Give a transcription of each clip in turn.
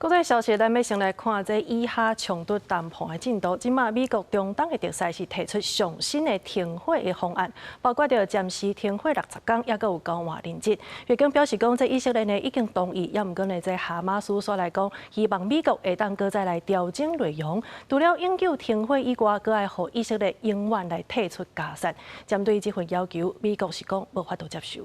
国际消息，咱要先来看这以哈冲突谈判的进度。今麦美国中东的特使是提出上新的停火的方案，包括着暂时停火60天，也阁有交换人质。月经表示讲，这以色列呢已经同意，也毋过呢，这哈马斯所来讲，希望美国会当搁再来调整内容。除了永久停火以外，搁爱互以色列永远来退出加沙。针对这份要求，美国是讲无法度接受。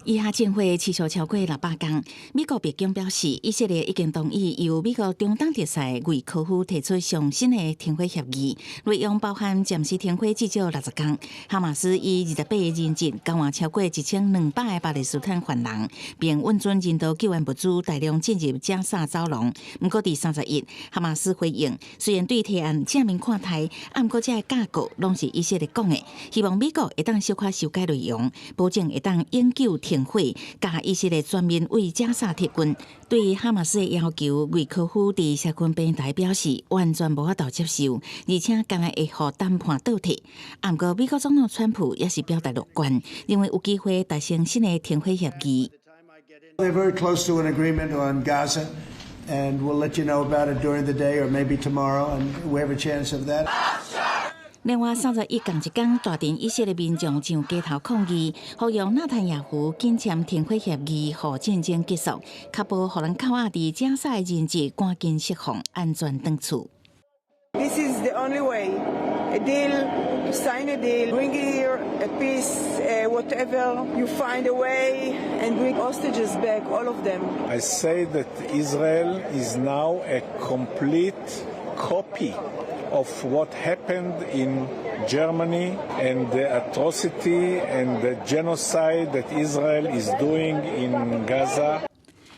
以哈战火持续超过600天，美国白宫表示，以色列已经同意由美国中东特使魏科夫提出上新的停火协议，内容包含暂时停火至少60天。哈马斯以28个人质交换超过1200个巴勒斯坦犯人，并运转人道救援物资大量进入加沙走廊。不过，第30日，哈马斯回应，虽然对提案正面看待，不过这架构拢是以色列讲的，希望美国会当小可修改内容，保证会当永久停火，加以色列全面为加沙撤军。对于哈马斯的要求，魏科夫伫社群平台表示完全无法度接受，而且敢若会互谈判倒退。不过，美国总统川普也是表达乐观，认为有机会达成新的停火协议。They're very close to an agreement on Gaza, and we'll let you know about it during the day or maybe tomorrow, and we have a chance of that. 另外，31共一天，大阵以色列民众上街头抗议，呼吁纳坦雅胡紧签停火协议，互战争结束，确保互人口仔伫加沙的人质赶紧释放，安全回厝。This is the only way. A deal, to sign a deal, bring here a peace, whatever. You find a way and bring hostages back, all of them. I say that Israel is now a complete copy of what happened in Germany and the atrocity and the genocide that Israel is doing in Gaza.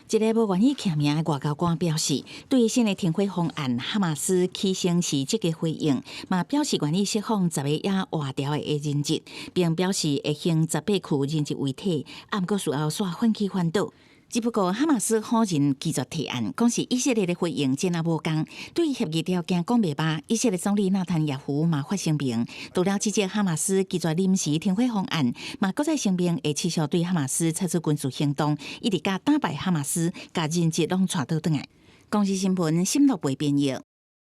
一个无愿意徛名的外交官表示，对于新的停火方案，哈马斯起先是积极回应，嘛表示愿意释放10个也活掉的人质，并表示会用18具人质遗体，不过事后煞反起反倒。只不过，哈马斯好人拒绝提案，讲是以色列的回应真啊无共。对协议条件讲袂罢，以色列总理纳坦雅胡嘛发声明，除了指责哈马斯拒绝临时停火方案，嘛搁再声明会持续对哈马斯采取军事行动，一直甲打败哈马斯，甲人质拢带倒转来。公司新闻深入背编译。